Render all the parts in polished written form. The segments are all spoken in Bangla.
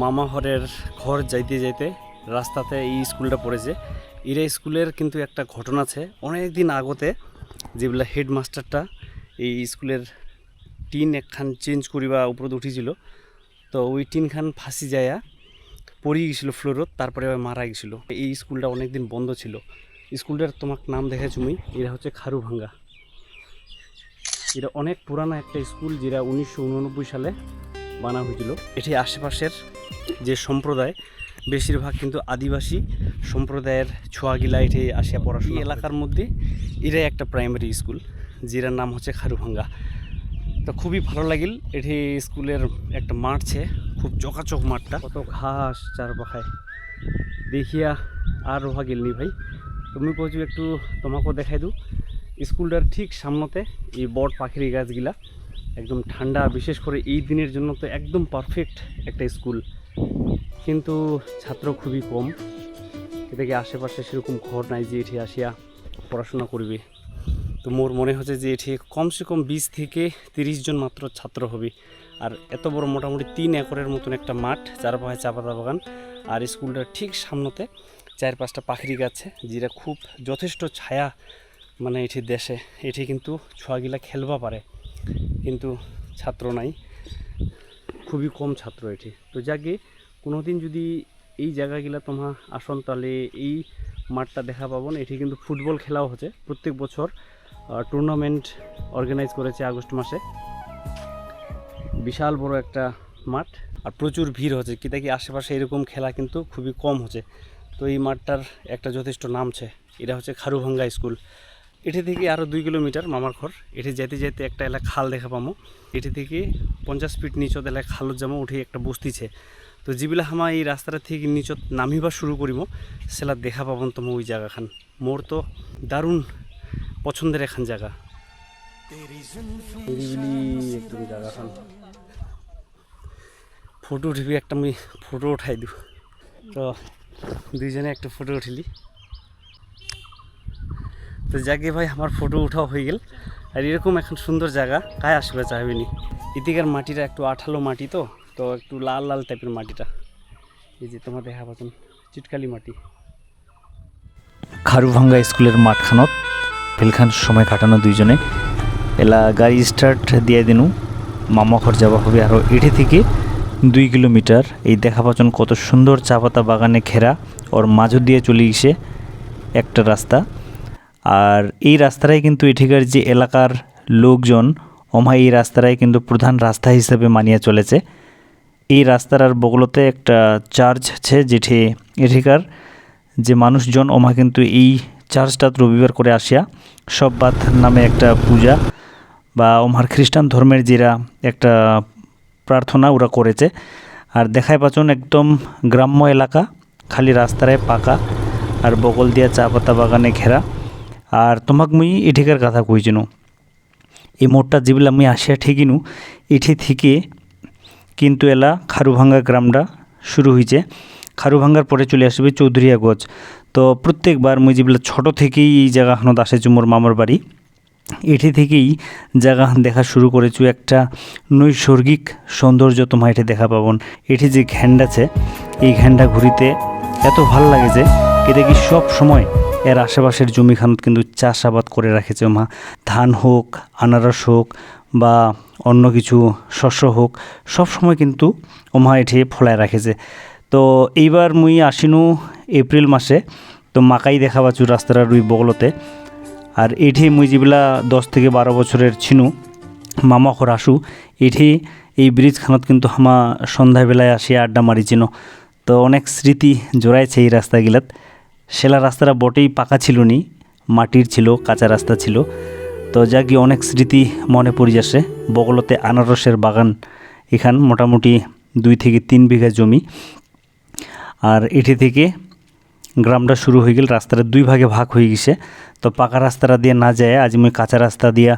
মামা হরের ঘর যাইতে যাইতে রাস্তাতে এই স্কুলটা পড়েছে। এরা স্কুলের কিন্তু একটা ঘটনা আছে অনেক দিন আগতে, যেগুলা হেডমাস্টারটা এই স্কুলের টিন একখান চেঞ্জ করিবা উপরে উঠিছিল, তো ওই টিনখান ফাঁসি যায়া পড়ে গেছিল ফ্লোরত, তারপরে মারা গেছিল। এই স্কুলটা অনেক দিন বন্ধ ছিল। স্কুলটার তোমাক নাম দেখাচ্ছি মুই, এরা হচ্ছে খারুভাঙ্গা। এটা অনেক পুরানো একটা স্কুল, যেটা 1989 সালে বানা হয়েছিল। এটি আশেপাশের যে সম্প্রদায়, বেশিরভাগ কিন্তু আদিবাসী সম্প্রদায়ের ছোঁয়াগিলা এটি আসিয়া পড়াশোনা। এই এলাকার মধ্যে এটাই একটা প্রাইমারি স্কুল, যেটার নাম হচ্ছে খারুভাঙ্গা। তো খুবই ভালো লাগিল। এটি স্কুলের একটা মাঠ ছে, খুব চকাচক মাঠটা, কত ঘাস চারপাখায় দেখিয়া আর রোহা গেলনি ভাই। তুমি কইছো একটু তোমাকেও দেখাই দু। স্কুলটার ঠিক সামনেতে এই বট পাখির গাছগুলা একদম ঠান্ডা, বিশেষ করে এই দিনের জন্য তো একদম পারফেক্ট একটা স্কুল। কিন্তু ছাত্র খুবই কম, এদিকে আশেপাশে সেরকম ঘর নাই যে এটি আসিয়া পড়াশোনা করবে। তো মোর মনে হচ্ছে যে এটি কমসে কম 20 থেকে 30 জন মাত্র ছাত্র হবে। আর এত বড় মোটামুটি 3 একরের মতন একটা মাঠ, চারপাশে চা পাতা বাগান, আর স্কুলটার ঠিক সামনেতে 4-5টা পাখির গাছ আছে, যেটা খুব যথেষ্ট ছায়া। মানে এটি দেশে এটি কিন্তু ছোঁয়াগিলা খেলবা পারে, কিন্তু ছাত্র নাই, খুবই কম ছাত্র এটি। তো যাকে কোনোদিন যদি এই জায়গাগুলা তোমরা আসন, তাহলে এই মাঠটা দেখা পাবন। এটি কিন্তু ফুটবল খেলাও হচ্ছে প্রত্যেক বছর, টুর্নামেন্ট অর্গানাইজ করেছে আগস্ট মাসে। বিশাল বড় একটা মাঠ, আর প্রচুর ভিড় হচ্ছে, কি দেখি আশেপাশে এরকম খেলা কিন্তু খুবই কম হচ্ছে। তো এই মাঠটার একটা যথেষ্ট নাম আছে, এটা হচ্ছে খারুভাঙ্গা স্কুল। এটি থেকে আরও 2 কিলোমিটার মামার ঘর। এটি যেতে যেতে একটা এলাকা খাল দেখা পামো। এটি থেকে 50 ফিট নিচত এলাকা খালত যাবো, উঠে একটা বস্তিছে। তো যেগুলা আমার এই রাস্তাটা থেকে নিচত নামিবা শুরু করিব, সেটা দেখা পাবন তোমার ওই জায়গাখান। মোর তো দারুণ পছন্দের এখান জায়গা, একদম জায়গাখান। ফটো উঠিবি একটা, আমি ফটো উঠাই দিব। তো দুইজনে একটা ফটো উঠিলি। তো যাকে ভাই আমার ফটো উঠাও হয়ে গেল। আর এরকম এখন সুন্দর জায়গা কায় আসবে চাইবেনি। এদিকের মাটিটা একটু আঠালো মাটি, তো তো একটু লাল লাল টাইপের মাটিটা। এই যে তোমার দেখা পাচ্ছেন চিটকালি মাটি। খারুভাঙ্গা স্কুলের মাঠখানত ফেলখান সময় কাটানো দুইজনে এলা গাড়ি স্টার্ট দিয়ে দিনু মামা ঘর যাওয়া হবে। আরও এটি থেকে 2 কিলোমিটার। এই দেখা পাচ্ছেন কত সুন্দর চা পাতা বাগানে ঘেরা, ওর মাঝ দিয়ে চলে গেছে একটা রাস্তা। আর এই রাস্তাটাই কিন্তু এঠিকার যে এলাকার লোকজন ওমা এই রাস্তাটাই কিন্তু প্রধান রাস্তা হিসেবে মানিয়ে চলেছে। এই রাস্তার আর বগলতে একটা চার্চ আছে, যেটি এঠিকার যে মানুষজন ওমা কিন্তু এই চার্চটা রবিবার করে আসিয়া সব্বাত নামে একটা পূজা বা ওমার খ্রিস্টান ধর্মের যেরা একটা প্রার্থনা ওরা করেছে। আর দেখাই পাচ্ছেন একদম গ্রাম্য এলাকা, খালি রাস্তায় পাকা আর বগল দিয়া চা পাতা বাগানে ঘেরা। আর তোমাক মুই এঠিকার কথা কইছিনু, এই মোড়টা যেগুলা মুই আসিয়া ঠেকিনু এটি থেকে কিন্তু এলা খারুভাঙ্গা গ্রামটা শুরু হয়েছে। খারুভাঙ্গার পরে চলে আসবে চৌধুরিয়া গজ। তো প্রত্যেকবার মুই যেগুলো ছোটো থেকেই এই জায়গাখানত আসেছি, মোর মামার বাড়ি এটি থেকেই জায়গা দেখা শুরু করেছি। একটা নৈসর্গিক সৌন্দর্য তোমার এটি দেখা পাবন। এটি যে ঘ্যান্ড আছে, এই ঘ্যান্ডা ঘুরিতে এত ভালো লাগে যে এটা কি সব সময় এর আশেপাশের জমিখানত কিন্তু চাষাবাদ করে রাখেছে মা। ধান হোক, আনারস হোক বা অন্য কিছু শস্য হোক, সব সময় কিন্তু ওমা এটি ফলায় রাখেছে। তো এইবার মুই আসিনু এপ্রিল মাসে, তো মাকাই দেখা পাচ্ছু রাস্তাটার ওই বগলতে। আর এটি মুই যেগুলা 10 থেকে 12 বছরের ছিনু মামা ঘর আসু, এটি এই ব্রিজখানত কিন্তু আমা সন্ধ্যাবেলায় আসিয়া আড্ডা মারিছিল। তো অনেক স্মৃতি জড়াইছে এই রাস্তাগুলাত। সেলা রাস্তাটা বটেই পাকা ছিল নি, মাটির ছিল, কাঁচা রাস্তা ছিল। তো যা কি অনেক স্মৃতি মনে পড়ে যাচ্ছে। বগলতে আনারসের বাগান, এখান মোটামুটি 2 থেকে 3 বিঘা জমি। আর এটি থেকে গ্রামটা শুরু হয়ে গেল। রাস্তাটা 2 ভাগে ভাগ হয়ে গেছে। তো পাকা রাস্তাটা দিয়ে না যায়, আজ আমি কাঁচা রাস্তা দিয়া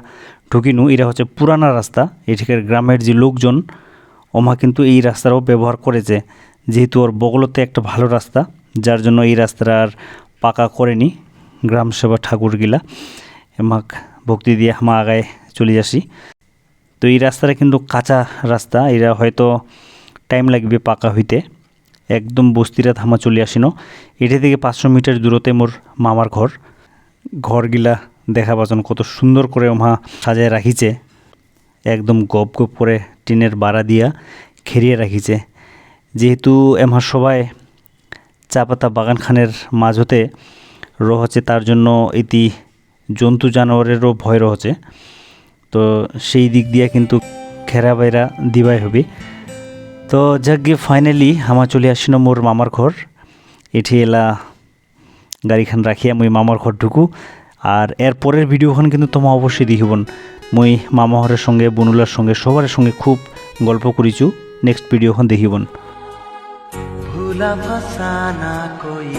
ঢুকিনু। এটা হচ্ছে পুরানা রাস্তা। এটিকার গ্রামের যে লোকজন ওমা কিন্তু এই রাস্তাটাও ব্যবহার করেছে, যেহেতু ওর বগলতে একটা ভালো রাস্তা, যার জন্য এই রাস্তাটা আর পাকা করেনি গ্রাম সেবা ঠাকুরগিলা। এমাক ভক্তি দিয়ে আমা আগায় চলে আসি। তো এই রাস্তাটা কিন্তু কাঁচা রাস্তা, এরা হয়তো টাইম লাগবে পাকা হইতে। একদম বস্তিরা থামা চলে আসিনো। এটি থেকে 500 মিটার দূরতে মোর মামার ঘরগিলা দেখা পাচ্ছেন কত সুন্দর করে ওমা সাজায় রাখিছে, একদম গপ গপ করে টিনের বাড়া দিয়া খেরিয়ে রাখিছে। যেহেতু এমহার সবাই চা পাতা বাগানখানের মাঝতে রহছে, তার জন্য এটি জন্তু জানোয়ারেরও ভয় রহছে। তো সেই দিক দিয়ে কিন্তু খেরা বাইরা দিবাই হবে। তো যাকে ফাইনালি আমার চলে আসিনো মোর মামার ঘর। এটি এলা গাড়িখান রাখিয়া মুই মামার ঘর ঢুকু। আর এর পরের ভিডিওখান কিন্তু তোমার অবশ্যই দেখিবন। মুই মামাহরের সঙ্গে বনুলার সঙ্গে সবার সঙ্গে খুব গল্প করিছু। নেক্সট ভিডিওখান দেখিবন। ভুলা ভাষা না কই